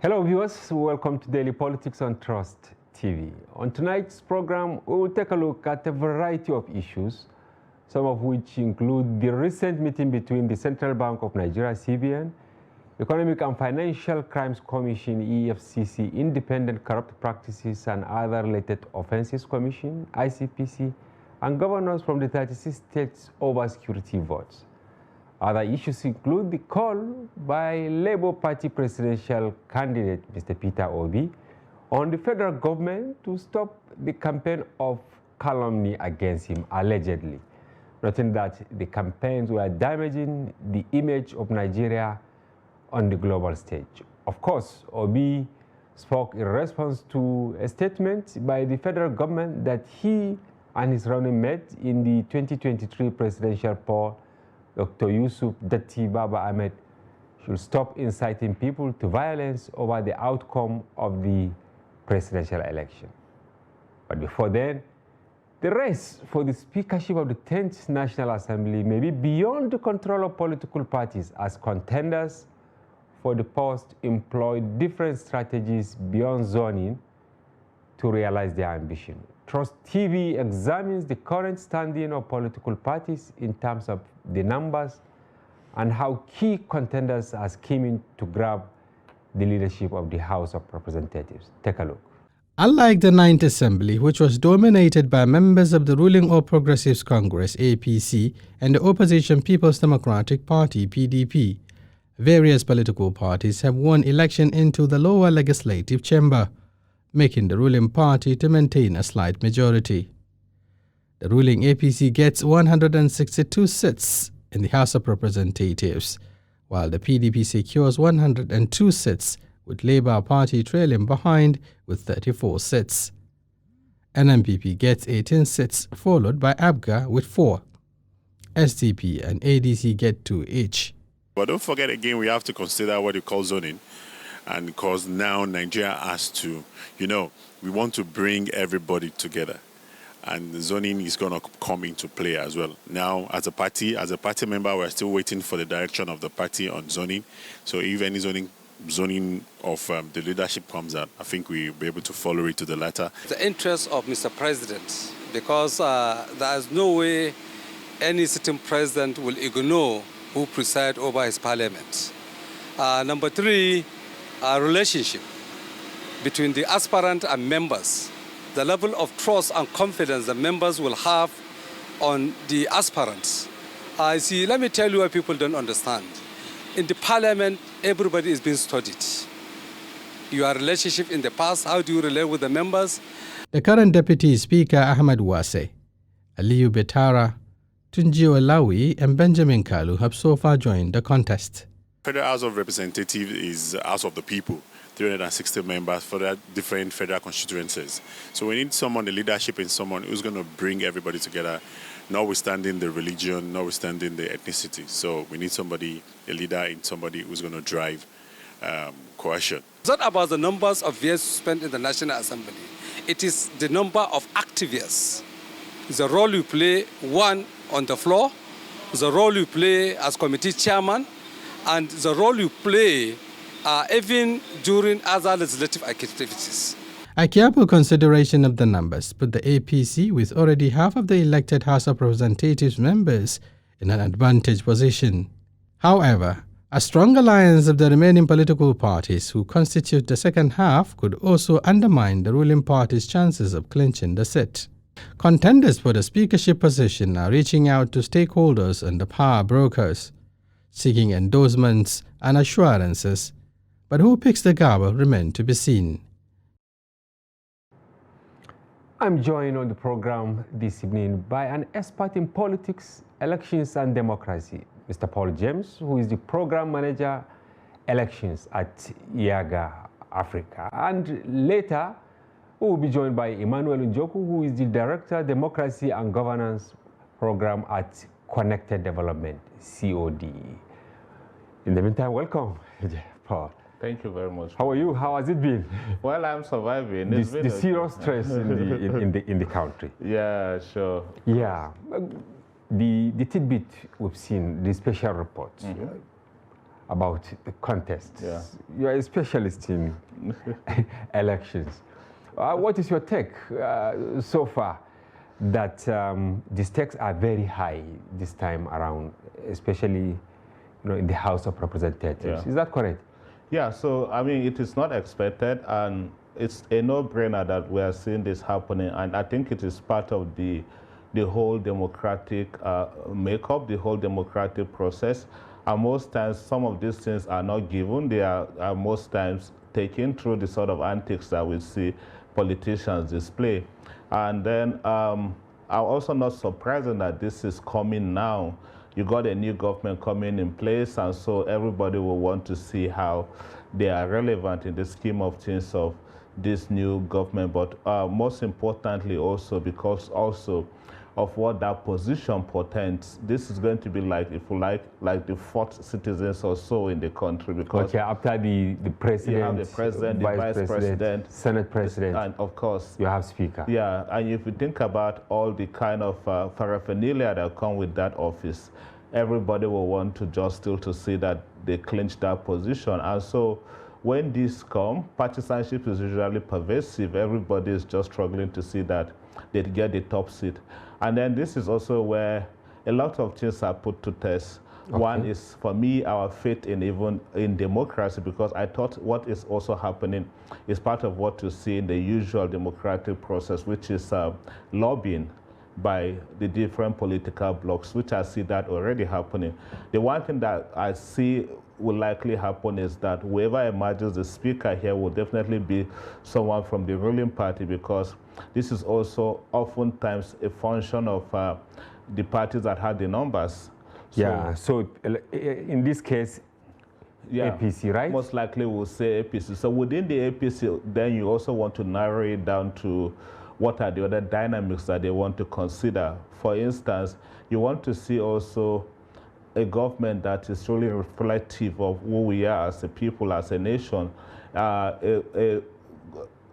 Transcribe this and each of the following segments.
Hello viewers, welcome to Daily Politics on Trust TV. On tonight's program, we will take a look at a variety of issues, some of which include the recent meeting between the Central Bank of Nigeria, CBN, Economic and Financial Crimes Commission, EFCC, Independent Corrupt Practices and Other Related Offenses Commission, ICPC, and governors from the 36 states over security votes. Other issues include the call by Labour Party presidential candidate Mr. Peter Obi on the federal government to stop the campaign of calumny against him, allegedly, noting that the campaigns were damaging the image of Nigeria on the global stage. Of course, Obi spoke in response to a statement by the federal government that he and his running mate in the 2023 presidential poll, Dr. Yusuf Datti Baba Ahmed, should stop inciting people to violence over the outcome of the presidential election. But before then, the race for the speakership of the 10th National Assembly may be beyond the control of political parties, as contenders for the post employ different strategies beyond zoning to realize their ambition. Trust TV examines the current standing of political parties in terms of the numbers and how key contenders are scheming to grab the leadership of the House of Representatives. Take a look. Unlike the 9th Assembly, which was dominated by members of the ruling All Progressives Congress, APC, and the opposition People's Democratic Party, PDP, various political parties have won election into the lower legislative chamber, making the ruling party to maintain a slight majority. The ruling APC gets 162 seats in the House of Representatives, while the PDP secures 102 seats, with Labour Party trailing behind with 34 seats. NMPP gets 18 seats, followed by ABGA with 4. SDP and ADC get 2 each. But don't forget again, we have to consider what you call zoning. And because now Nigeria has to, we want to bring everybody together. And the zoning is going to come into play as well. Now, as a party member, we're still waiting for the direction of the party on zoning. So if any zoning of the leadership comes out, I think we'll be able to follow it to the letter. The interest of Mr. President, because there is no way any sitting president will ignore who preside over his parliament. Number 3, a relationship between the aspirant and members, the level of trust and confidence the members will have on the aspirants. Let me tell you what people don't understand. In the parliament, everybody is being studied. Your relationship in the past, how do you relate with the members? The current Deputy Speaker Ahmed Wase, Aliyu Betara, Tunji Olawi, and Benjamin Kalu have so far joined the contest. Federal House of Representatives is House of the People, 360 members for the different federal constituencies. So we need someone, the leadership in someone who's going to bring everybody together, notwithstanding the religion, notwithstanding the ethnicity. So we need somebody, a leader in somebody who's going to drive cohesion. It's not about the numbers of years spent in the National Assembly. It is the number of active years. It's the role you play, one, on the floor, the role you play as committee chairman, and the role you play even during other legislative activities. A careful consideration of the numbers put the APC, with already half of the elected House of Representatives members, in an advantaged position. However, a strong alliance of the remaining political parties who constitute the second half could also undermine the ruling party's chances of clinching the seat. Contenders for the speakership position are reaching out to stakeholders and the power brokers, seeking endorsements and assurances, but who picks the gavel remains to be seen. I'm joined on the program this evening by an expert in politics, elections and democracy, Mr. Paul James, who is the program manager, elections at IAGA Africa. And later, we will be joined by Emmanuel Njoku, who is the director, democracy and governance program at Connected Development, COD. In the meantime, welcome, Paul. Thank you very much. How are you? How has it been? Well, I'm surviving. The serious stress in the country. Yeah, sure. Yeah. The tidbit we've seen, the special reports. about the contest. Yeah. You are a specialist in elections. What is your take so far that the stakes are very high this time around, especially in the House of Representatives? Yeah. Is that correct? Yeah, so I mean, it is not expected, and it's a no-brainer that we are seeing this happening, and I think it is part of the whole democratic makeup, the whole democratic process. And most times, some of these things are not given. They are most times taken through the sort of antics that we see politicians display. And then I'm also not surprising that this is coming now. You got a new government coming in place, and so everybody will want to see how they are relevant in the scheme of things of this new government. But most importantly also, because also of what that position portends, this is going to be like, if you like the fourth citizens or so in the country, because okay, after the president, you have the president, the vice president, senate president, and of course you have speaker. Yeah, and if you think about all the kind of paraphernalia that come with that office, everybody will want to just still to see that they clinch that position. And so when these come, partisanship is usually pervasive. Everybody is just struggling to see that they get the top seat. And then this is also where a lot of things are put to test. Okay. One is, for me, our faith in democracy, because I thought what is also happening is part of what you see in the usual democratic process, which is lobbying by the different political blocs, which I see that already happening. The one thing that I see will likely happen is that whoever emerges the speaker here will definitely be someone from the ruling party, because this is also oftentimes a function of the parties that had the numbers. So, yeah, so in this case, yeah, APC, right? Most likely we'll say APC. So within the APC, then you also want to narrow it down to what are the other dynamics that they want to consider. For instance, you want to see also a government that is really reflective of who we are as a people, as a nation, a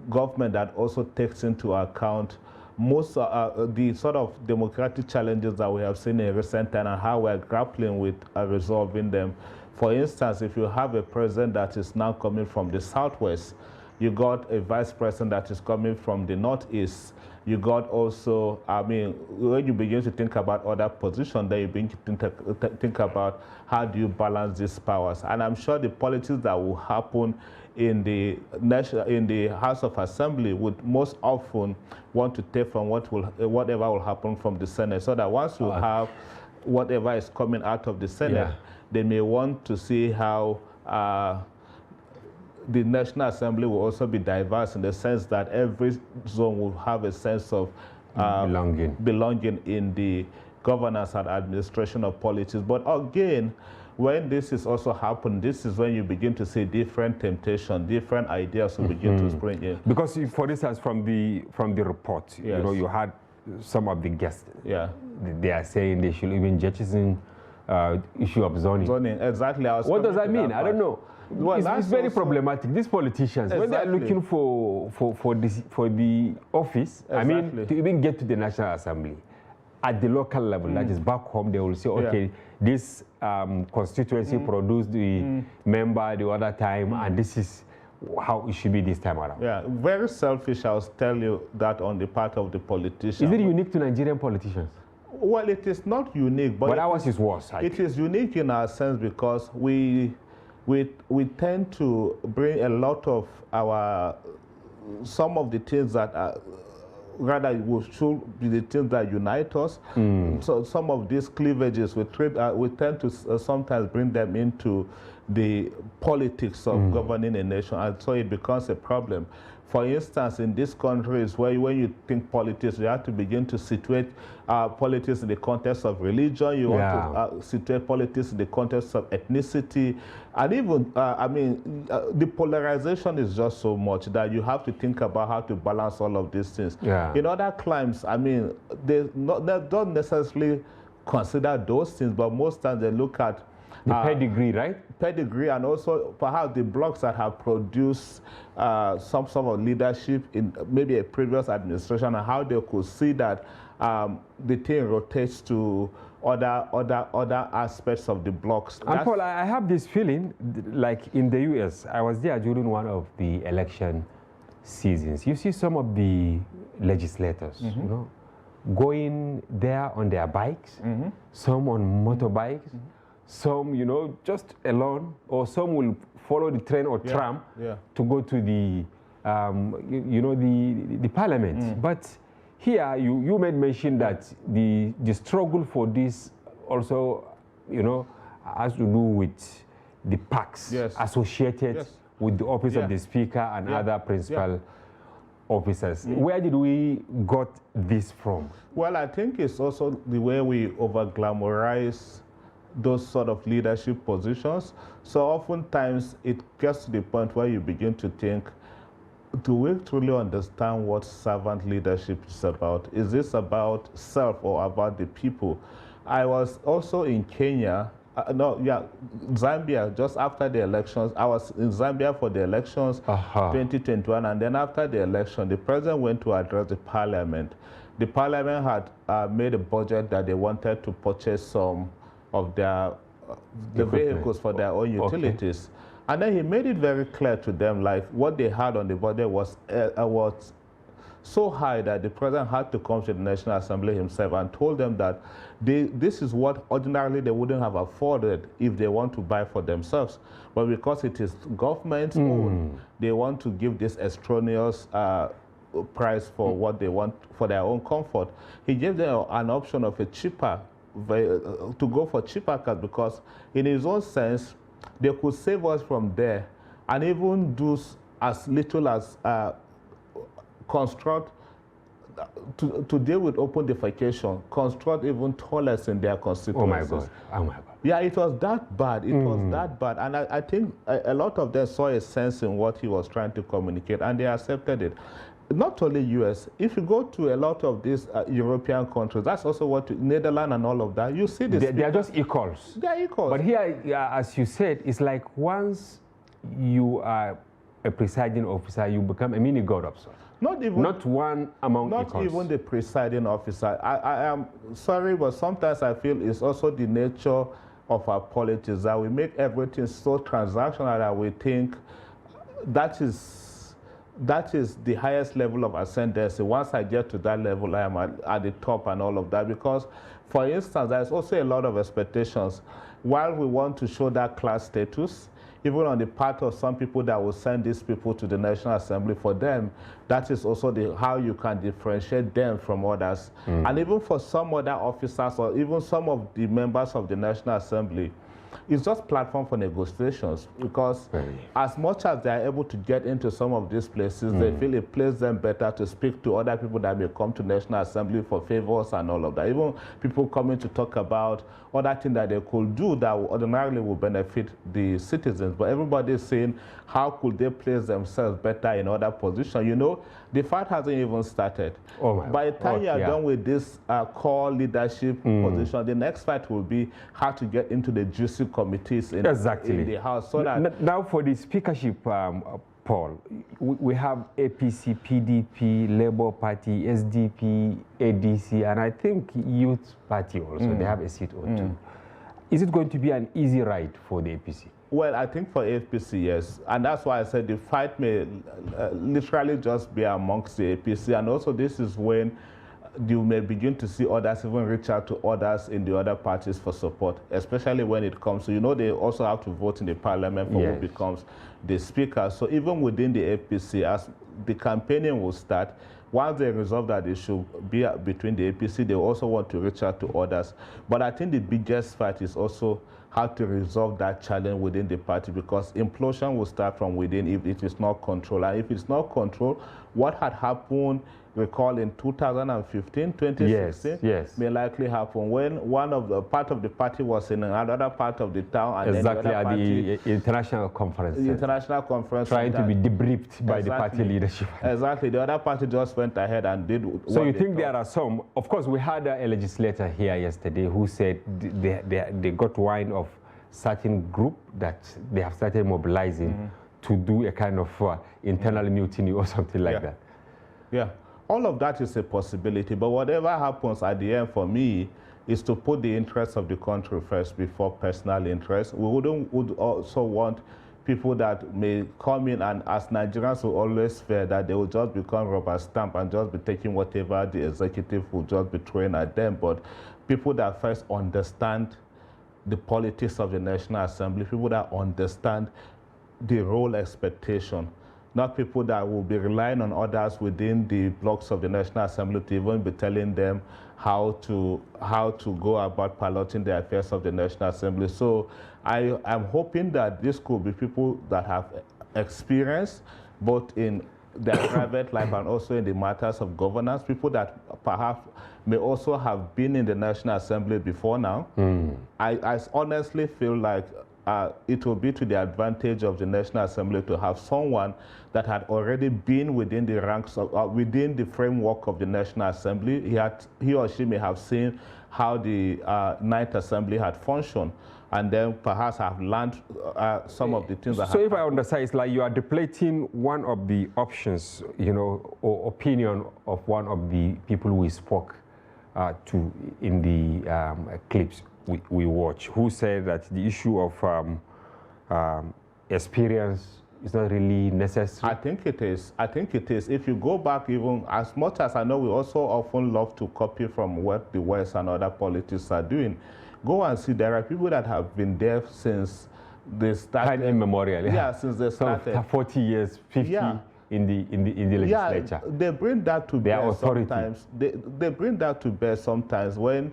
government that also takes into account most the sort of democratic challenges that we have seen in recent time and how we're grappling with resolving them. For instance, if you have a president that is now coming from the southwest, you got a vice president that is coming from the northeast. You got also, I mean, when you begin to think about other positions, then you begin to think about how do you balance these powers. And I'm sure the politics that will happen in the House of Assembly would most often want to take from whatever will happen from the Senate, so that once you have whatever is coming out of the Senate, yeah, they may want to see how the National Assembly will also be diverse in the sense that every zone will have a sense of belonging in the governance and administration of politics. But again, when this is also happening, this is when you begin to see different temptations, different ideas will begin to spring in. Because, for instance, from the report, yes, you had some of the guests. Yeah, they are saying they should even jettison issue of zoning. Zoning, exactly. What does that mean? I don't know. Well, it's very problematic. These politicians, when they are looking for the office, I mean, to even get to the National Assembly, at the local level, that is back home, they will say, okay, this constituency produced the member the other time, and this is how it should be this time around. Yeah, very selfish, I'll tell you that on the part of the politicians. Is it unique to Nigerian politicians? Well, it is not unique, but ours is worse. It is unique in our sense because we tend to bring a lot of some of the things that are, rather should be the things that unite us. So some of these cleavages, we tend to sometimes bring them into the politics of governing a nation, and so it becomes a problem. For instance, in this country is where when you think politics, you have to begin to situate politics in the context of religion. You want to situate politics in the context of ethnicity. And even, I mean, the polarization is just so much that you have to think about how to balance all of these things. Yeah. In other climes, I mean, they don't necessarily consider those things, but most times they look at the pedigree, right? Pedigree, and also perhaps the blocks that have produced some sort of leadership in maybe a previous administration, and how they could see that the thing rotates to other aspects of the blocks. And Paul, I have this feeling, like in the US, I was there during one of the election seasons. You see some of the legislators, you know, going there on their bikes, some on motorbikes, some, you know, just alone, or some will follow the train or tram to go to the, you know, the parliament. But here, you made mention that the struggle for this also, you know, has to do with the PACs associated with the office of the Speaker and other principal officers. Where did we got this from? Well, I think it's also the way we over-glamorize those sort of leadership positions. So oftentimes it gets to the point where you begin to think, do we truly understand what servant leadership is about? Is this about self or about the people? I was also in Kenya, Zambia, just after the elections. I was in Zambia for the elections 2021, and then after the election, the president went to address the parliament. The parliament had made a budget that they wanted to purchase some of their the vehicles for their own utilities. And then he made it very clear to them, like, what they had on the budget was so high that the president had to come to the National Assembly himself and told them that this is what ordinarily they wouldn't have afforded if they want to buy for themselves. But because it is government owned, they want to give this extraneous price for what they want for their own comfort. He gave them an option of a cheaper, to go for cheaper cars, because in his own sense, they could save us from there and even do as little as construct, to deal with open defecation, construct even toilets in their constituencies. Oh my God, oh my God. Yeah, it was that bad, it was that bad. And I think a lot of them saw a sense in what he was trying to communicate, and they accepted it. Not only US, if you go to a lot of these European countries, that's also what, Netherlands and all of that, you see this. They are just equals. They are equals. But here, as you said, it's like once you are a presiding officer, you become a mini god of sorts. Not one among equals. Not even the presiding officer. I am sorry, but sometimes I feel it's also the nature of our politics that we make everything so transactional that we think that is the highest level of ascendancy. Once I get to that level, I am at the top and all of that. Because, for instance, there's also a lot of expectations. While we want to show that class status, even on the part of some people that will send these people to the National Assembly, for them, that is also how you can differentiate them from others. And even for some other officers or even some of the members of the National Assembly, it's just platform for negotiations, because as much as they are able to get into some of these places, they feel it plays them better to speak to other people that may come to National Assembly for favors and all of that. Even people coming to talk about other things that they could do that ordinarily will benefit the citizens. But everybody is saying, how could they place themselves better in other positions? You know, the fight hasn't even started. By the time you are done with this core leadership position, the next fight will be how to get into the juicy committees in the House. So that now for the speakership, Paul, we have APC, PDP, Labour Party, SDP, ADC, and I think Youth Party also. They have a seat or two. Is it going to be an easy ride for the APC? Well, I think for APC, yes. And that's why I said the fight may literally just be amongst the APC. And also this is when you may begin to see others even reach out to others in the other parties for support, especially when it comes to, you know, they also have to vote in the parliament for who becomes the speaker. So even within the APC, as the campaigning will start, once they resolve that issue be between the APC, they also want to reach out to others. But I think the biggest fight is also how to resolve that challenge within the party, because implosion will start from within if it is not controlled. And if it's not controlled, what had happened, recall in 2015, 2016, may likely happen when part of the party was in another part of the town, and exactly then the other party, at the international conference. The international conference. Trying to be debriefed by the party leadership. Exactly. The other party just went ahead and did So you think there are some, of course, we had a legislator here yesterday who said they got wind of certain group that they have started mobilizing to do a kind of internal mutiny or something like that. Yeah. All of that is a possibility, but whatever happens at the end for me is to put the interests of the country first before personal interests. We would also want people that may come in, and as Nigerians will always fear that they will just become rubber stamp and just be taking whatever the executive will just be throwing at them. But people that first understand the politics of the National Assembly, people that understand the role expectation, not people that will be relying on others within the blocks of the National Assembly to even be telling them how to go about piloting the affairs of the National Assembly. So I am hoping that this could be people that have experience both in their private life and also in the matters of governance, people that perhaps may also have been in the National Assembly before now. I honestly feel like it will be to the advantage of the National Assembly to have someone that had already been within the ranks of, within the framework of the National Assembly. He or she may have seen how the Ninth Assembly had functioned, and then perhaps have learned some of the things that. So if I understand, it's like you are depleting one of the options, you know, or opinion of one of the people we spoke to in the clips we watch, who said that the issue of experience is not really necessary. I think it is. I think it is. If you go back, even as much as I know, we also often love to copy from what the West and other politics are doing. Go and see, there are people that have been there since they started. Immemorial. Yeah, since they started. So 40 years, 50 in the legislature. Yeah, they bring that to bear authority. Sometimes. They bring that to bear sometimes when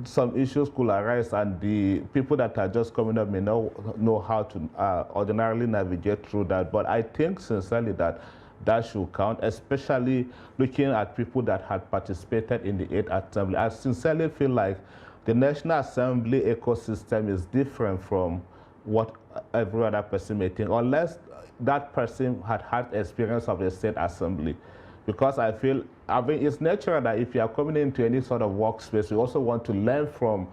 some issues could arise and the people that are just coming up may not know how to ordinarily navigate through that. But I think sincerely that should count, especially looking at people that had participated in the 8th Assembly. I sincerely feel like the National Assembly ecosystem is different from what every other person may think, unless that person had experience of the State Assembly. Because I feel, it's natural that if you are coming into any sort of workspace, you also want to learn from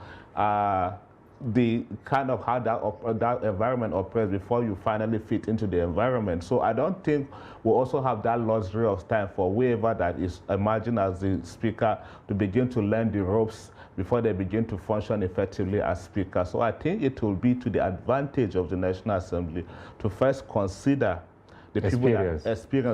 the kind of how that environment operates before you finally fit into the environment. So I don't think we also have that luxury of time for whoever that is emerging as the speaker to begin to learn the ropes before they begin to function effectively as speaker. So I think it will be to the advantage of the National Assembly to first consider the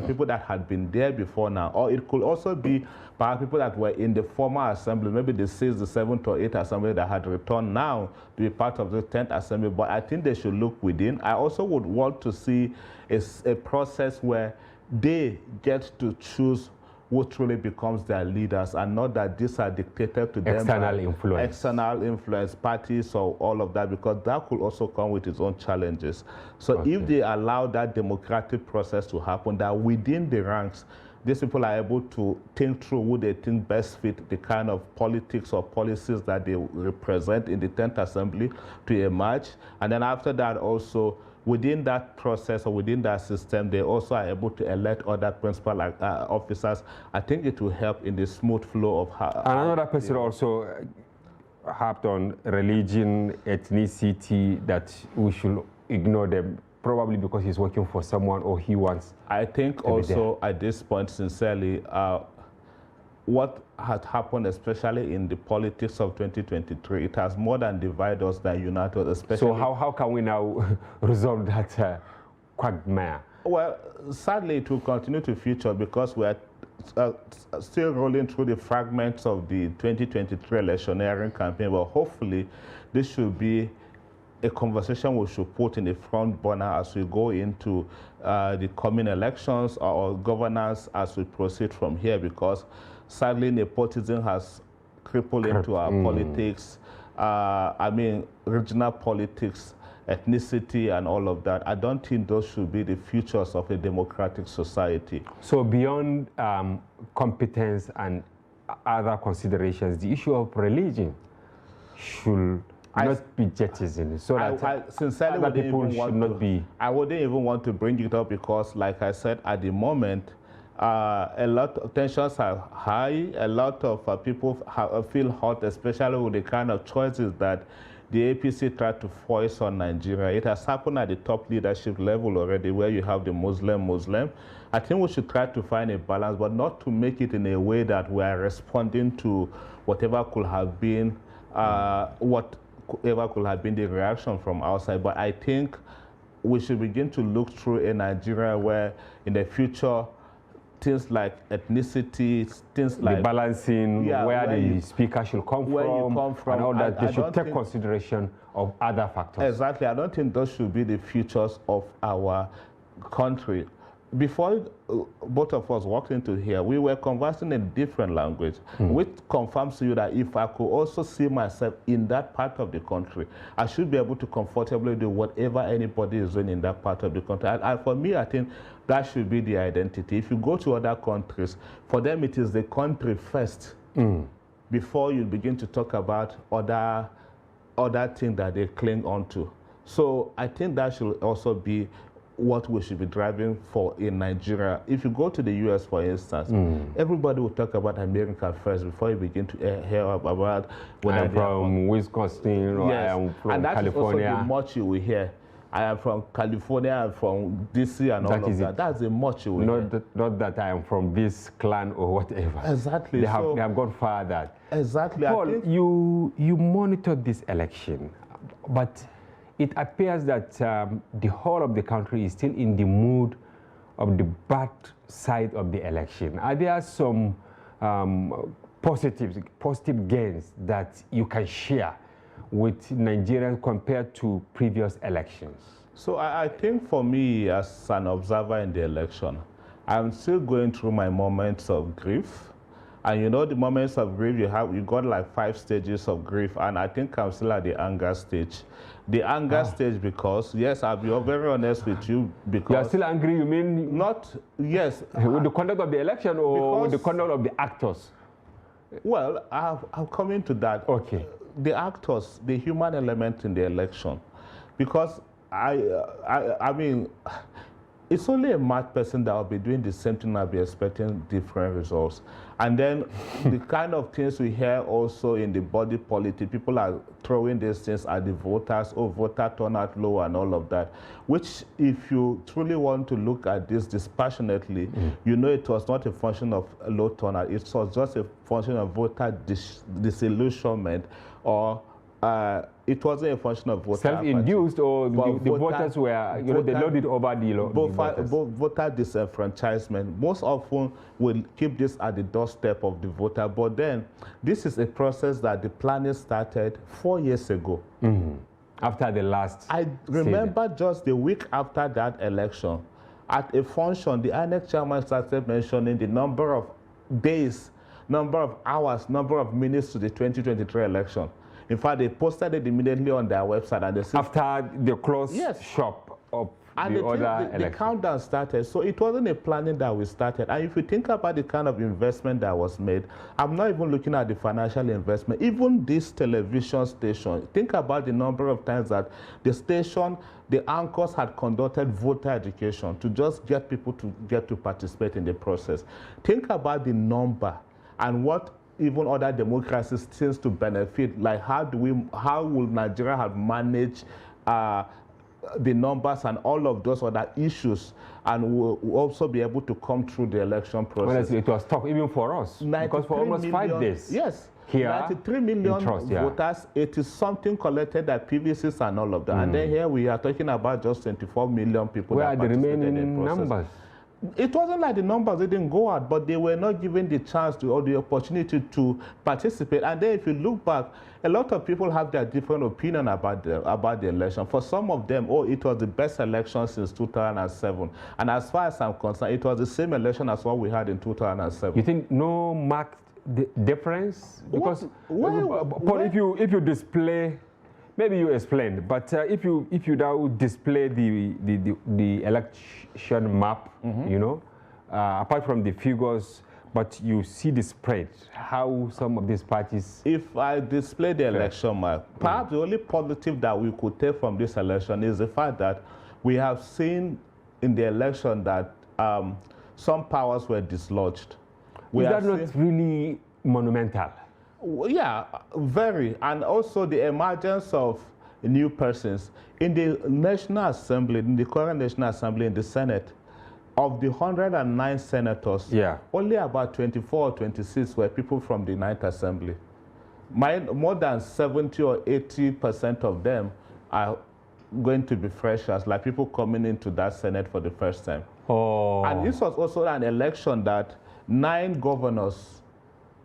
people that had been there before now. Or it could also be perhaps people that were in the former assembly, maybe the 6th, the 7th, or 8th assembly that had returned now to be part of the 10th assembly. But I think they should look within. I also would want to see a process where they get to choose who truly becomes their leaders, and not that these are dictated to them external influence, parties or all of that, because that could also come with its own challenges. So if they allow that democratic process to happen, that within the ranks, these people are able to think through who they think best fit the kind of politics or policies that they represent in the 10th Assembly to emerge. And then after that also, within that process or within that system, they also are able to elect other principal officers. I think it will help in the smooth flow of how. Another person also harped on religion, ethnicity, that we should ignore them, probably because he's working for someone or he wants. I think also at this point, sincerely, what had happened, especially in the politics of 2023, it has more than divided us than united us. Especially. So how can we now resolve that quagmire? Well, sadly, it will continue to feature because we are still rolling through the fragments of the 2023 electioneering campaign. But hopefully, this should be a conversation we should put in the front burner as we go into the coming elections or governance as we proceed from here, because sadly, nepotism has crippled into our politics. I mean, regional politics, ethnicity, and all of that. I don't think those should be the futures of a democratic society. So beyond competence and other considerations, the issue of religion should not be jettisoned, so that I sincerely other people should not be. I wouldn't even want to bring it up because, like I said, at the moment, a lot of tensions are high. A lot of people feel hot, especially with the kind of choices that the APC tried to force on Nigeria. It has happened at the top leadership level already, where you have the Muslim. I think we should try to find a balance, but not to make it in a way that we are responding to whatever could have been whatever could have been the reaction from outside. But I think we should begin to look through a Nigeria where in the future things like ethnicity, things like the balancing, where the speaker should come from, and all that, they should take consideration of other factors. Exactly. I don't think those should be the futures of our country. Before both of us walked into here, we were conversing in a different language, which confirms to you that if I could also see myself in that part of the country, I should be able to comfortably do whatever anybody is doing in that part of the country. And for me, I think that should be the identity. If you go to other countries, for them it is the country first before you begin to talk about other things that they cling on to. So I think that should also be what we should be driving for in Nigeria. If you go to the US, for instance, everybody will talk about America first before you begin to hear about whether I am from Wisconsin, or yes. I am from and that California. Is also the much you will hear. I am from California, I'm from DC and all of that. That's the much you will hear. Not that I am from this clan or whatever. Exactly. They have gone further. Exactly. Paul, you monitored this election, but it appears that the whole of the country is still in the mood of the bad side of the election. Are there some positive gains that you can share with Nigerians compared to previous elections? So I think for me, as an observer in the election, I'm still going through my moments of grief. And you know, the moments of grief, you got like 5 stages of grief, and I think I'm still at the anger stage. The anger stage because, yes, I'll be very honest with you, because... You are still angry, you mean? Not, yes. With the conduct of the election or with the conduct of the actors? Well, I'll come into that. Okay. The actors, the human element in the election, because I mean, it's only a mad person that will be doing the same thing and I'll be expecting different results. And then the kind of things we hear also in the body politic, people are throwing these things at the voters, voter turnout low and all of that, which if you truly want to look at this dispassionately, you know it was not a function of low turnout, it was just a function of voter disillusionment, or it wasn't a function of voter self-induced, or the voters were, you know, they loaded over the voter disenfranchisement. Most often will keep this at the doorstep of the voter, but then this is a process that the planning started 4 years ago. After the last I remember just the week after that election, at a function, the INEC chairman started mentioning the number of days, number of hours, number of minutes to the 2023 election. In fact, they posted it immediately on their website, and they said after the closed shop of the other election. The countdown started, so it wasn't a planning that we started. And if you think about the kind of investment that was made, I'm not even looking at the financial investment. Even this television station, think about the number of times that the station, the anchors had conducted voter education to just get people to get to participate in the process. Think about the number and what even other democracies seems to benefit. Like how will Nigeria have managed the numbers and all of those other issues, and will also be able to come through the election process. Honestly, it was tough even for us, because for almost 5 days. Yes. Here, 93 million voters, it is something collected at PVCs and all of that. And then here we are talking about just 24 million people. Where are the remaining numbers? It wasn't like the numbers didn't go out, but they were not given the chance to, or the opportunity to participate. And then if you look back, a lot of people have their different opinion about the election. For some of them, it was the best election since 2007. And as far as I'm concerned, it was the same election as what we had in 2007. You think no marked difference? Because if you display, maybe you explained, but if you now display the election map, you know, apart from the figures, but you see the spread, how some of these parties... If I display the election map, perhaps the only positive that we could take from this election is the fact that we have seen in the election that some powers were dislodged. Is that not really monumental? Yeah, very. And also the emergence of new persons. In the National Assembly, in the current National Assembly, in the Senate, of the 109 senators, only about 24 or 26 were people from the 9th Assembly. more than 70 or 80% of them are going to be freshers, like people coming into that Senate for the first time. Oh. And this was also an election that 9 governors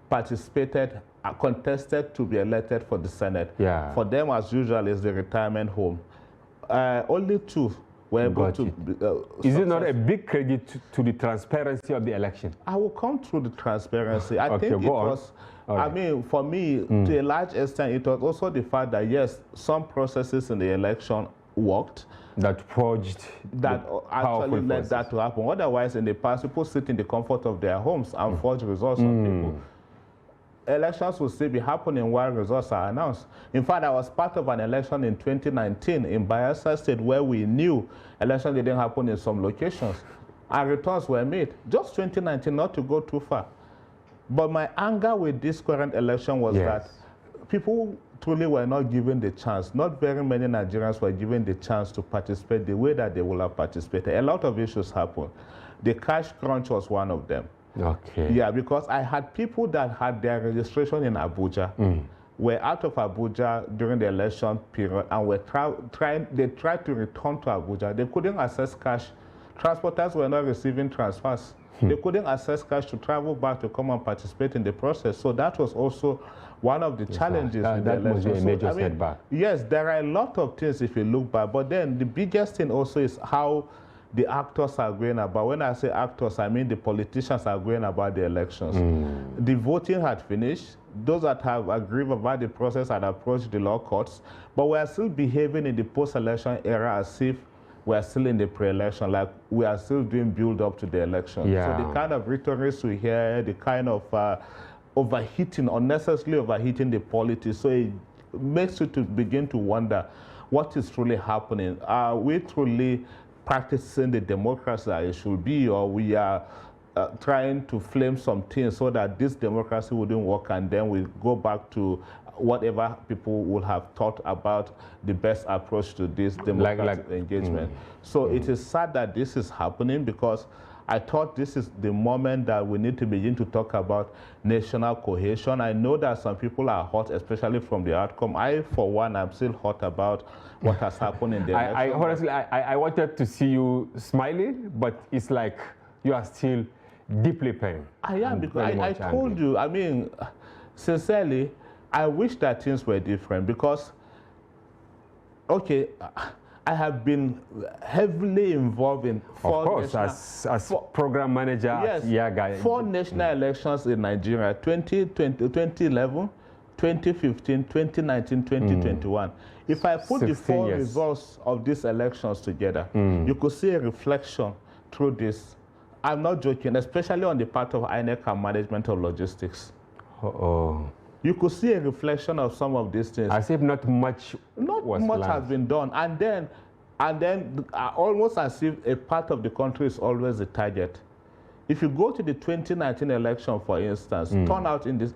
participated, contested to be elected for the Senate. Yeah. For them, as usual, is the retirement home. Only 2 were able to. Is it not a big credit to the transparency of the election? I will come through the transparency. I Okay, think it go on. was, Right. I mean, for me, to a large extent, it was also the fact that, yes, some processes in the election worked. That forged. That actually led that to happen. Otherwise, in the past, people sit in the comfort of their homes and forge results on people. Elections will still be happening while results are announced. In fact, I was part of an election in 2019 in Bayelsa State where we knew elections didn't happen in some locations. And returns were made. Just 2019, not to go too far. But my anger with this current election was that people truly were not given the chance. Not very many Nigerians were given the chance to participate the way that they would have participated. A lot of issues happened. The cash crunch was one of them. Okay. Yeah, because I had people that had their registration in Abuja, were out of Abuja during the election period, and were they tried to return to Abuja. They couldn't access cash. Transporters were not receiving transfers. They couldn't access cash to travel back to come and participate in the process. So that was also one of the challenges in the election. That must be a major setback. Yes, there are a lot of things if you look back, but then the biggest thing also is how the actors are going about. When I say actors, I mean the politicians are going about the elections. The voting had finished. Those that have agreed about the process had approached the law courts, but we are still behaving in the post-election era as if we are still in the pre-election, like we are still doing build-up to the election. Yeah. So the kind of rhetoric we hear, the kind of overheating, unnecessarily overheating the politics, so it makes you to begin to wonder what is truly happening. Are we truly practicing the democracy that it should be, or we are trying to flame some things so that this democracy wouldn't work, and then we go back to whatever people would have thought about the best approach to this democratic engagement. So it is sad that this is happening, because I thought this is the moment that we need to begin to talk about national cohesion. I know that some people are hot, especially from the outcome. I, for one, am still hot about what has happened in the election. Honestly, I wanted to see you smiling, but it's like you are still deeply pained. I am, because I told you, I mean, sincerely, I wish that things were different, because, okay, I have been heavily involved in as program manager at Yaga. 4 national elections in Nigeria, 2011, 2015, 2019, 2021. If I put the 4 results of these elections together, you could see a reflection through this. I'm not joking, especially on the part of INEC and management of logistics. You could see a reflection of some of these things. As if not much has been done. And then almost as if a part of the country is always the target. If you go to the 2019 election, for instance, turnout in this,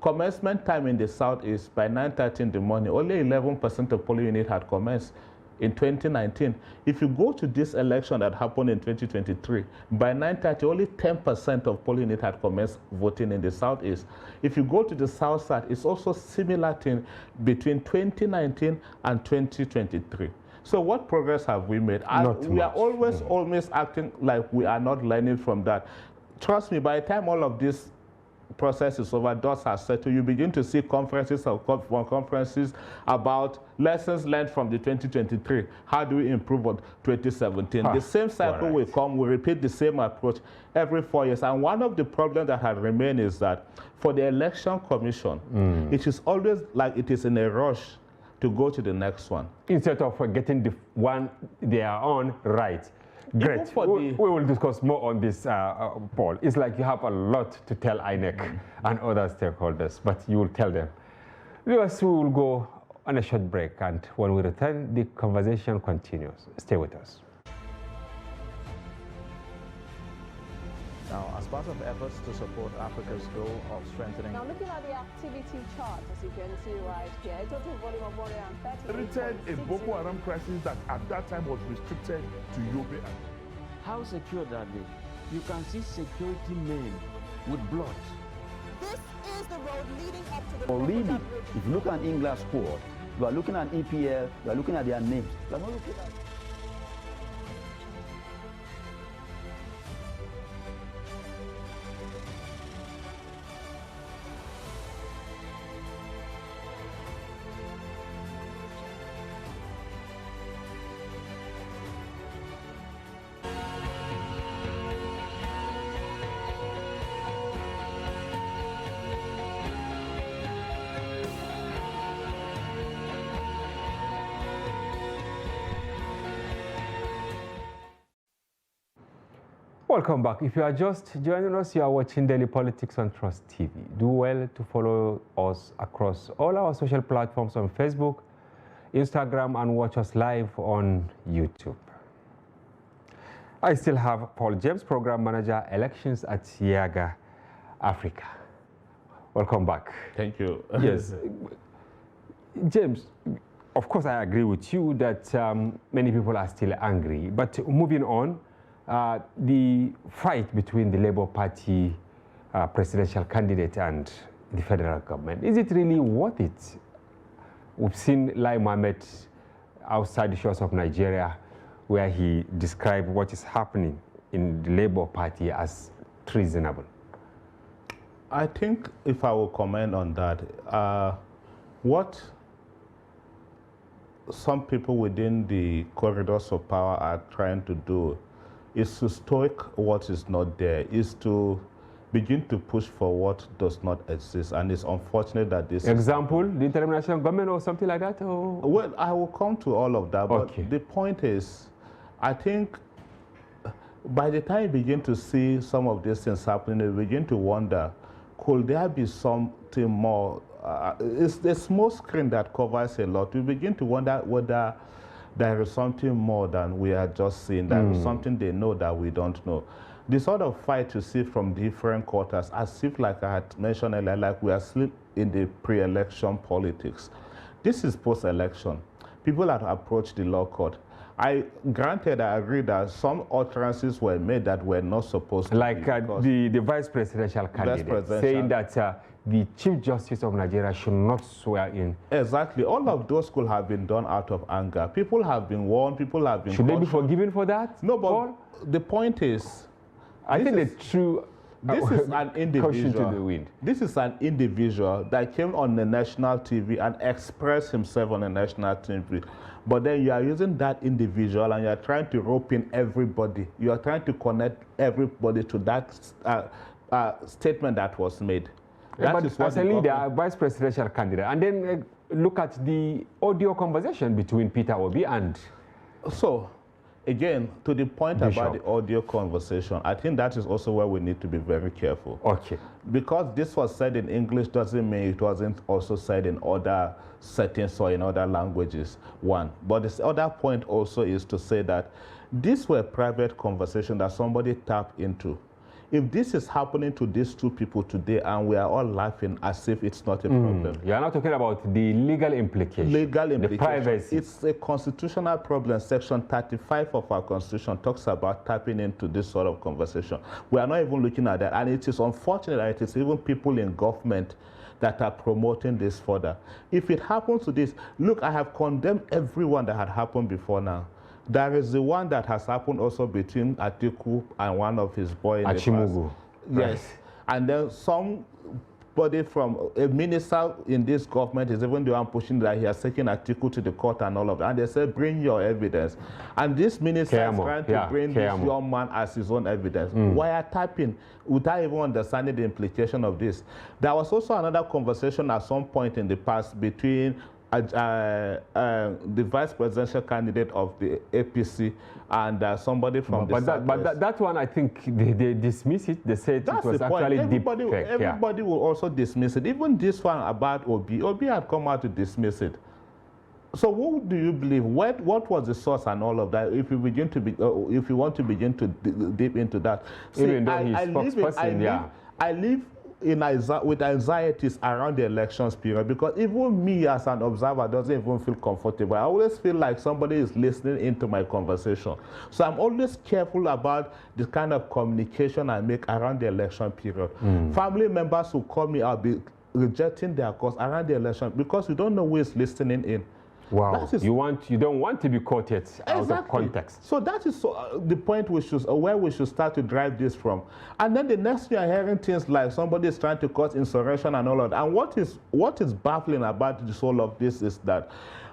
commencement time in the Southeast by 9:30 in the morning, only 11% of polling unit had commenced in 2019. If you go to this election that happened in 2023, by 9:30, only 10% of polling unit had commenced voting in the Southeast. If you go to the South Side, it's also similar thing between 2019 and 2023. So what progress have we made? We are always acting like we are not learning from that. Trust me, by the time all of this process is over, dust has settled, you begin to see conferences about lessons learned from the 2023. How do we improve on 2017? The same cycle will come, we repeat the same approach every 4 years. And one of the problems that has remained is that for the Election Commission, it is always like it is in a rush to go to the next one. Instead of getting the one they are on right. Great. We will discuss more on this, Paul. It's like you have a lot to tell INEC and other stakeholders, but you will tell them. Viewers, we will go on a short break, and when we return, the conversation continues. Stay with us. Now, as part of efforts to support Africa's goal of strengthening... Now, looking at the activity chart, as you can see right here, a total volume of 130... a Boko Haram crisis that at that time was restricted to Yobe. How secure are they? You can see security men with blood. This is the road leading up to the Really, if you look at England squad, you are looking at EPL, you are looking at their names. You are not looking at... Welcome back. If you are just joining us, you are watching Daily Politics on Trust TV. Do well to follow us across all our social platforms on Facebook, Instagram, and watch us live on YouTube. I still have Paul James, Program Manager, Elections at Yaga Africa. Welcome back. Thank you. Yes. James, of course, I agree with you that many people are still angry. But moving on, the fight between the Labour Party presidential candidate and the federal government, is it really worth it? We've seen Lai Mohammed outside the shores of Nigeria, where he described what is happening in the Labour Party as treasonable. I think if I will comment on that, what some people within the corridors of power are trying to do is to stoke what is not there, is to begin to push for what does not exist. And it's unfortunate that this... Example, the interim national government or something like that? Or? Well, I will come to all of that, but okay. The point is, I think by the time you begin to see some of these things happening, you begin to wonder, could there be something more? It's the small screen that covers a lot. We begin to wonder whether there is something more than we are just seeing. There is something they know that we don't know. The sort of fight you see from different quarters, as if, like I had mentioned earlier, like we are still in the pre-election politics. This is post-election. People have approached the law court. I agree that some utterances were made that were not supposed to like be. The vice presidential candidate saying that the Chief Justice of Nigeria should not swear in. Exactly. All of those could have been done out of anger. People have been warned, people have been... Should they be forgiven for that? No, but Paul? The point is... I think the true... This is an individual. To the wind. This is an individual that came on the national TV and expressed himself on the national TV. But then you are using that individual and you are trying to rope in everybody. You are trying to connect everybody to that statement that was made. But certainly the vice presidential candidate. And then look at the audio conversation between Peter Obi and... So, again, to the point about the audio conversation, I think that is also where we need to be very careful. Okay. Because this was said in English doesn't mean it wasn't also said in other settings or in other languages, one. But the other point also is to say that these were private conversations that somebody tapped into. If this is happening to these two people today and we are all laughing as if it's not a problem. You are not talking about the legal implications. Legal implications. The privacy. It's a constitutional problem. Section 35 of our constitution talks about tapping into this sort of conversation. We are not even looking at that. And it is unfortunate that it is even people in government that are promoting this further. If it happens to this, look, I have condemned everyone that had happened before now. There is the one that has happened also between Atiku and one of his boys. Achimugu. Yes. And then somebody from a minister in this government is even the one pushing that he has taken Atiku to the court and all of that. And they said, bring your evidence. And this minister is trying to bring this young man as his own evidence. Wiretapping, without even understanding the implication of this. There was also another conversation at some point in the past between the vice presidential candidate of the APC and somebody from the Southwest. That one, I think they dismiss it. They said it was actually deep fake. Everybody will also dismiss it. Even this one about Obi had come out to dismiss it. So what do you believe? What was the source and all of that? If you begin to if you want to begin to deep into that, even though he's spokesperson, I live with anxieties around the elections period, because even me as an observer doesn't even feel comfortable. I always feel like somebody is listening into my conversation. So I'm always careful about the kind of communication I make around the election period. Family members who call me, I'll be rejecting their cause around the election because we don't know who is listening in. Wow, you don't want to be quoted out of context. So that is the point where we should start to drive this from. And then the next year, hearing things like somebody is trying to cause insurrection and all of that. And what is baffling about this whole of this is that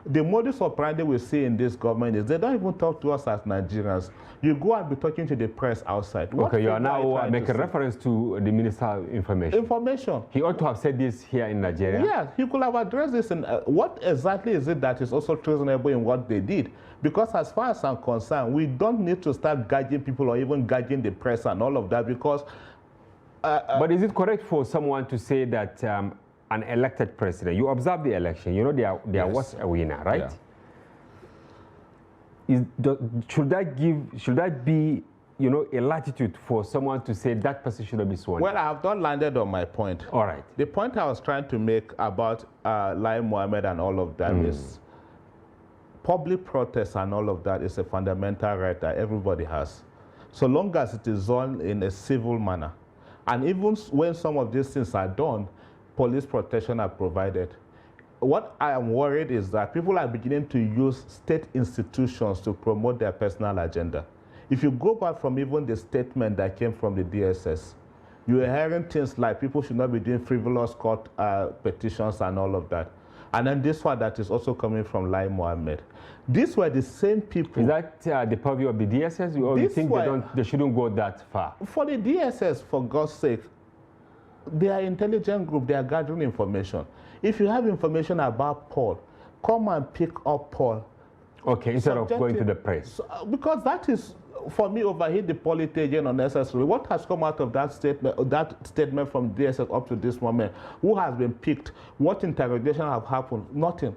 the modus operandi we see in this government is they don't even talk to us as Nigerians. You go and be talking to the press outside. Okay, you are now making reference to the Minister of Information. He ought to have said this here in Nigeria. Yeah, he could have addressed this. And what exactly is it that is also treasonable in what they did? Because as far as I'm concerned, we don't need to start gauging people or even gauging the press and all of that because... but is it correct for someone to say that an elected president, you observe the election, you know there was a winner, right? Yeah. Should that be, you know, a latitude for someone to say that person should be sworn? Well, I have not landed on my point. All right. The point I was trying to make about Lai Mohammed and all of that is public protest and all of that is a fundamental right that everybody has, so long as it is done in a civil manner. And even when some of these things are done, police protection are provided. What I am worried is that people are beginning to use state institutions to promote their personal agenda. If you go back from even the statement that came from the DSS, you are hearing things like people should not be doing frivolous court petitions and all of that. And then this one that is also coming from Lai Mohammed. These were the same people. Is that the purview of the DSS, or you think they shouldn't go that far? For the DSS, for God's sake, they are intelligent group, they are gathering information. If you have information about Paul, come and pick up Paul. Okay, instead of going to the press. Because that is, for me, overheat the polity unnecessarily. What has come out of that statement from DSS up to this moment? Who has been picked? What interrogation have happened? Nothing.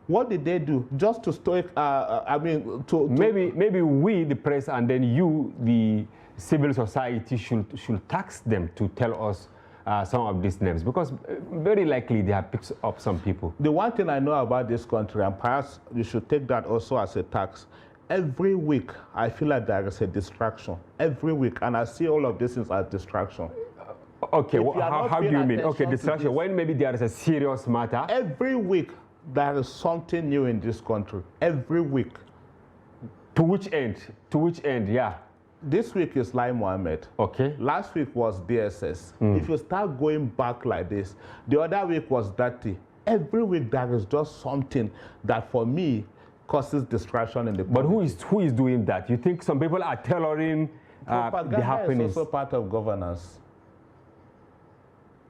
What did they do? Just to stoic, Maybe we, the press, and then you, the civil society, should tax them to tell us some of these names, because very likely they have picked up some people. The one thing I know about this country, and perhaps you should take that also as a tax, every week I feel like there is a distraction. Every week, and I see all of these things as distraction. Okay, how do you mean? Okay, distraction, when maybe there is a serious matter? Every week there is something new in this country. Every week. To which end? To which end, yeah. This week is Lai Mohammed. Okay. Last week was DSS. If you start going back like this, the other week was Dati. Every week there is just something that for me causes distraction in the But who is doing that? You think some people are tailoring the happenings? Is also part of governance.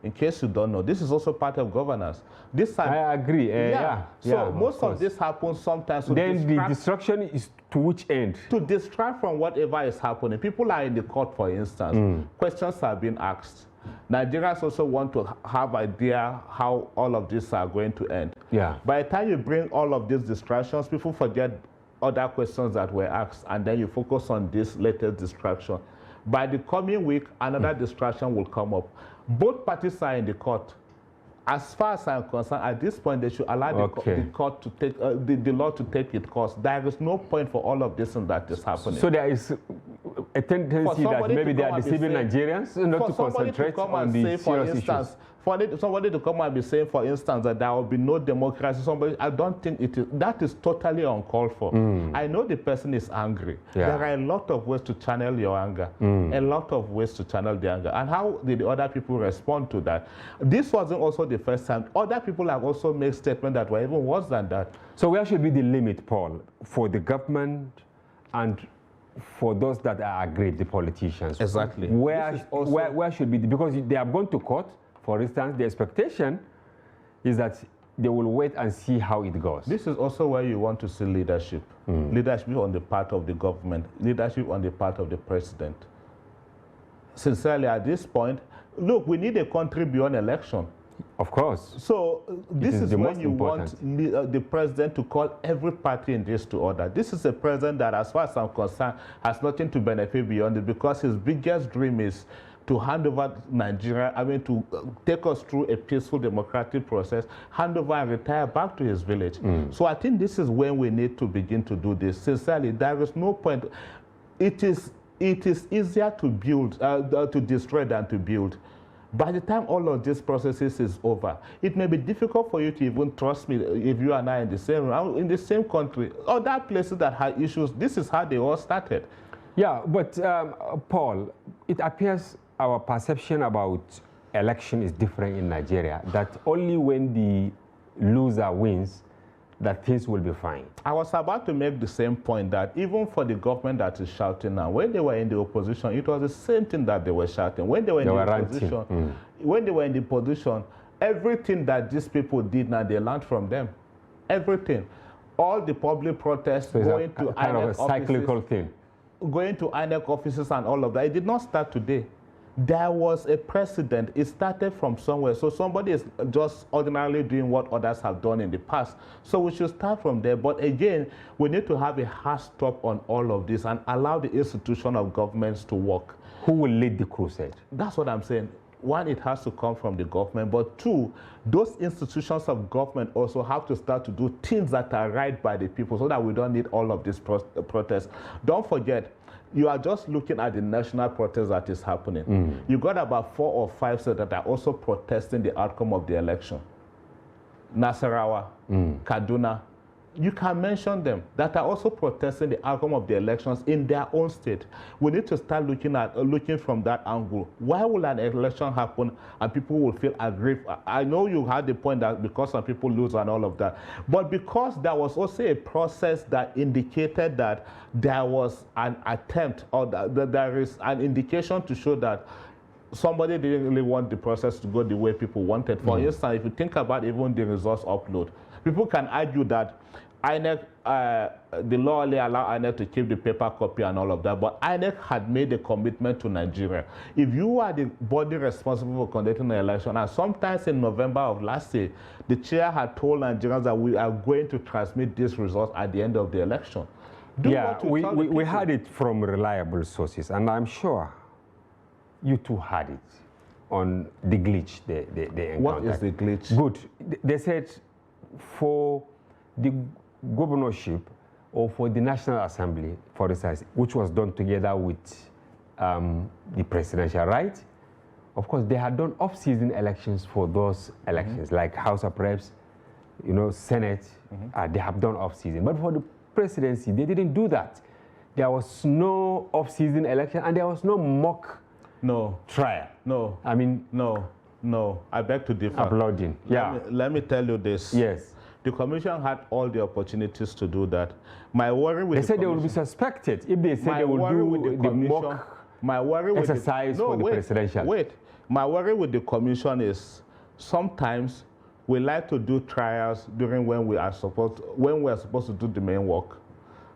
In case you don't know, this is also part of governance. I agree. So most of this happens sometimes. Then the distraction is to which end? To distract from whatever is happening. People are in the court, for instance. Questions are being asked. Nigerians also want to have idea how all of this are going to end. Yeah. By the time you bring all of these distractions, people forget other questions that were asked, and then you focus on this latest distraction. By the coming week, another distraction will come up. Both parties are in the court. As far as I'm concerned, at this point, they should allow the court to take the law to take its course. There is no point for all of this and that is happening. So there is a tendency that maybe they are deceiving Nigerians not to concentrate on the serious issues. For somebody to come and be saying, for instance, that there will be no democracy, I don't think it is. That is totally uncalled for. I know the person is angry. Yeah. There are a lot of ways to channel your anger. A lot of ways to channel the anger. And how did the other people respond to that? This wasn't also the first time. Other people have also made statements that were even worse than that. So where should be the limit, Paul, for the government and for those that are aggrieved, the politicians? Exactly. Where should be, because they have gone to court. For instance, the expectation is that they will wait and see how it goes. This is also where you want to see leadership. Leadership on the part of the government, leadership on the part of the president. Sincerely, at this point, look, we need a country beyond election. Of course. So this is when you want the president to call every party in this to order. This is a president that, as far as I'm concerned, has nothing to benefit beyond it, because his biggest dream is to hand over Nigeria, to take us through a peaceful democratic process, hand over and retire back to his village. So I think this is when we need to begin to do this. Sincerely, there is no point. It is easier to build, to destroy than to build. By the time all of these processes is over, it may be difficult for you to even trust me if you and I in the same country. Other places that had issues, this is how they all started. Yeah, but Paul, it appears our perception about election is different in Nigeria, that only when the loser wins that things will be fine. I was about to make the same point that even for the government that is shouting now, when they were in the opposition, it was the same thing that they were shouting. When they were in the opposition, when they were in the position, everything that these people did now, they learned from them. Everything. All the public protests, so going to kind of a cyclical thing. Going to INEC offices and all of that, it did not start today. There was a precedent. It started from somewhere. So somebody is just ordinarily doing what others have done in the past. So we should start from there. But again, we need to have a hard stop on all of this and allow the institution of governments to work. Who will lead the crusade? That's what I'm saying. One, it has to come from the government. But two, those institutions of government also have to start to do things that are right by the people so that we don't need all of these protests. Don't forget, you are just looking at the national protest that is happening. You got about 4 or 5 states that are also protesting the outcome of the election. Nasarawa, Kaduna. You can mention them that are also protesting the outcome of the elections in their own state. We need to start looking from that angle. Why will an election happen and people will feel aggrieved? I know you had the point that because some people lose and all of that, but because there was also a process that indicated that there was an attempt or that there is an indication to show that somebody didn't really want the process to go the way people wanted. For instance, if you think about even the results upload, people can argue that INEC, the law only allowed INEC to keep the paper copy and all of that, but INEC had made a commitment to Nigeria. If you are the body responsible for conducting the election, and sometimes in November of last year, the chair had told Nigerians that we are going to transmit these results at the end of the election. We had it from reliable sources, and I'm sure you too had it on the glitch they encountered. What is the glitch? Good. They said for the governorship or for the National Assembly, for instance, which was done together with the presidential, right? Of course, they had done off-season elections for those elections, like House of Reps, Senate, they have done off-season. But for the presidency, they didn't do that. There was no off-season election and there was no mock trial. No. I mean... No. I beg to differ. Applauding. Yeah. Let me tell you this. Yes. The commission had all the opportunities to do that. My worry with they said they will be suspected if they said they will do the mock exercise for the presidential. Wait. My worry with the commission is sometimes we like to do trials during when we are supposed to do the main work.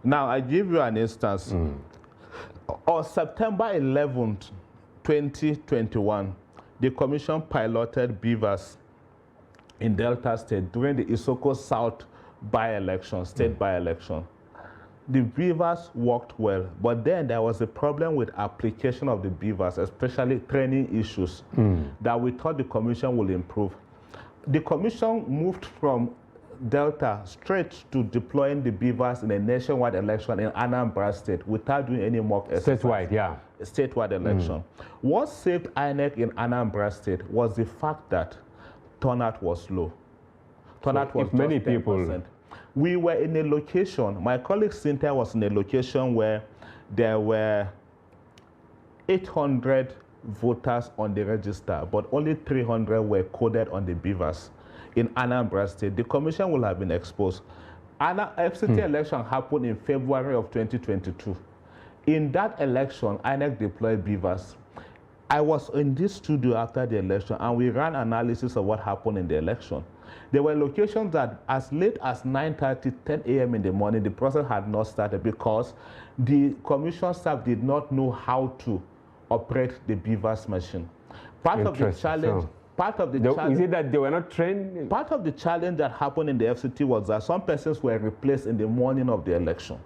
Now I give you an instance. On September 11th, 2021, the commission piloted beavers in Delta State during the Isoko South by-election, state by-election. The beavers worked well, but then there was a problem with application of the beavers, especially training issues, that we thought the commission will improve. The commission moved from Delta straight to deploying the beavers in a nationwide election in Anambra State without doing any mock exercise. Statewide, yeah. Statewide election. What saved INEC in Anambra State was the fact that turnout was low. Turnout was many 10%. people. We were in a location, my colleague Cynthia was in a location where there were 800 voters on the register, but only 300 were coded on the beavers. In Anambra State, the commission will have been exposed. FCT election happened in February of 2022. In that election, INEC deployed beavers. I was in this studio after the election, and we ran analysis of what happened in the election. There were locations that as late as 9:30, 10 a.m. in the morning, the process had not started because the commission staff did not know how to operate the beavers machine. Part of the challenge... Is it that they were not trained? Part of the challenge that happened in the FCT was that some persons were replaced in the morning of the election.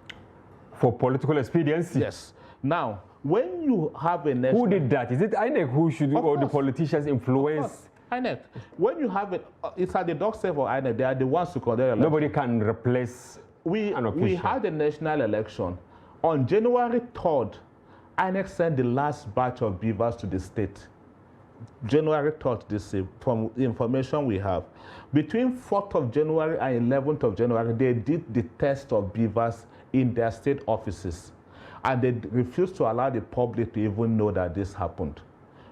For political expediency? Yes. Now, when you have a national... Who did that? Is it INEC who should, or the politicians influence? INEC. When you have it, it's at the doorstep of INEC. They are the ones who conduct elections. Nobody can replace an official. We had a national election. On January 3rd, INEC sent the last batch of beavers to the state. January 3rd this year, from the information we have. Between 4th of January and 11th of January, they did the test of beavers in their state offices. And they refused to allow the public to even know that this happened.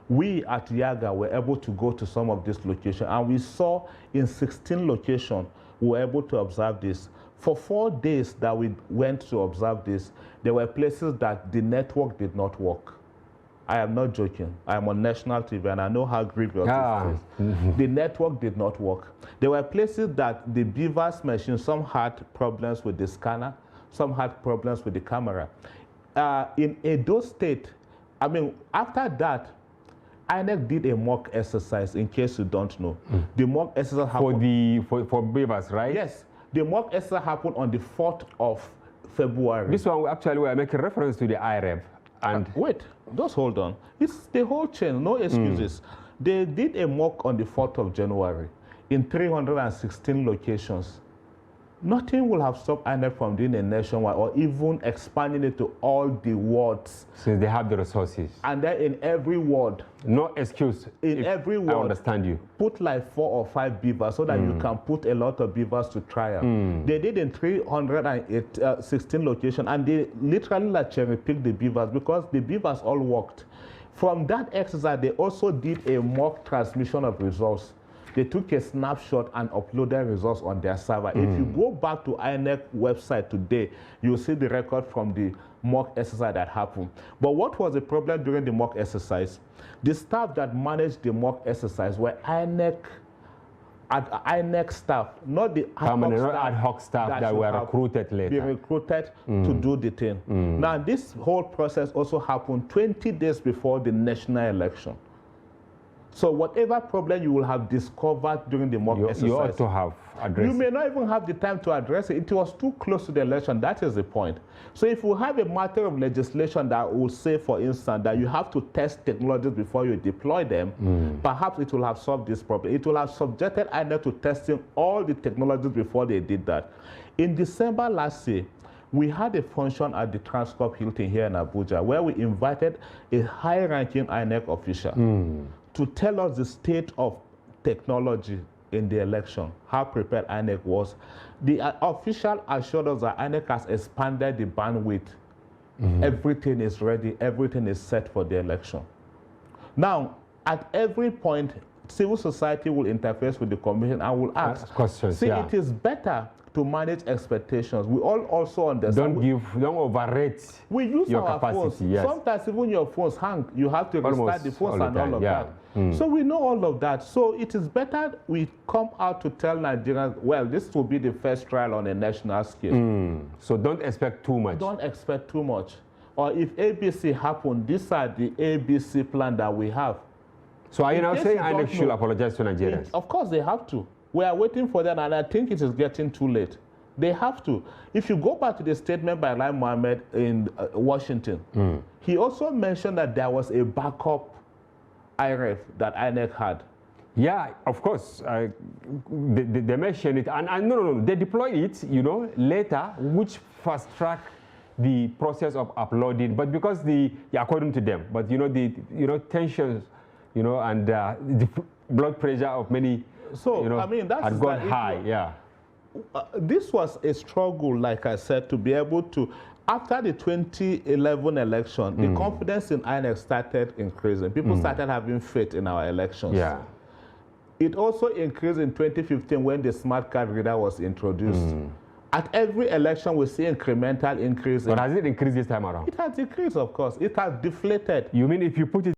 We at Yaga were able to go to some of these locations, and we saw in 16 locations, we were able to observe this. For 4 days that we went to observe this, there were places that the network did not work. I am not joking. I am on national TV, and I know how grievous this is. The network did not work. There were places that the beavers machine, some had problems with the scanner, some had problems with the camera. In Edo State, I mean, after that, INEC did a mock exercise, in case you don't know. The mock exercise happened for beavers, right? Yes. The mock exercise happened on the 4th of February. This one, actually, we are making reference to the IREV. And wait, just hold on. It's the whole chain, no excuses. They did a mock on the 4th of January in 316 locations. Nothing will have stopped INEC from doing a nationwide or even expanding it to all the wards. Since they have the resources. And then in every ward. No excuse. In every ward. I understand you. Put like 4 or 5 beavers so that you can put a lot of beavers to trial. They did in 316 locations, and they literally like cherry-picked the beavers because the beavers all worked. From that exercise, they also did a mock transmission of results. They took a snapshot and uploaded results on their server. If you go back to INEC website today, you'll see the record from the mock exercise that happened. But what was the problem during the mock exercise? The staff that managed the mock exercise were INEC staff, not the ad hoc staff that were recruited later. Be recruited to do the thing. Now, this whole process also happened 20 days before the national election. So whatever problem you will have discovered during the mock exercise, you ought to have addressed. You may not even have the time to address it. It was too close to the election. That is the point. So if we have a matter of legislation that will say, for instance, that you have to test technologies before you deploy them, perhaps it will have solved this problem. It will have subjected INEC to testing all the technologies before they did that. In December last year, we had a function at the Transcorp Hilton here in Abuja where we invited a high-ranking INEC official to tell us the state of technology in the election, how prepared INEC was. The official assured us that INEC has expanded the bandwidth. Everything is ready, everything is set for the election. Now, at every point, civil society will interface with the commission and will ask questions. It is better to manage expectations. We all also understand. Don't overrate we use your our capacity. Phones. Yes. Sometimes even your phones hang. You have to restart the phones and all of that. So we know all of that. So it is better we come out to tell Nigerians, well, this will be the first trial on a national scale. So don't expect too much. Don't expect too much. Or if ABC happen, these are the ABC plan that we have. So are you now saying INEC should apologize to Nigerians? Of course they have to. We are waiting for that, and I think it is getting too late. They have to. If you go back to the statement by Lai Mohammed in Washington, he also mentioned that there was a backup IREF that INEC had. Yeah, of course. They mentioned it, and no, they deployed it, later, which fast-track the process of uploading. But because according to them, but the tensions, and the blood pressure of many. So, I mean, that's had gone high, yeah. This was a struggle, like I said, to be able to, after the 2011 election, the confidence in INEC started increasing. People started having faith in our elections. Yeah. It also increased in 2015 when the smart card reader was introduced. At every election, we see incremental increase. But has it increased this time around? It has decreased, of course. It has deflated. You mean if you put it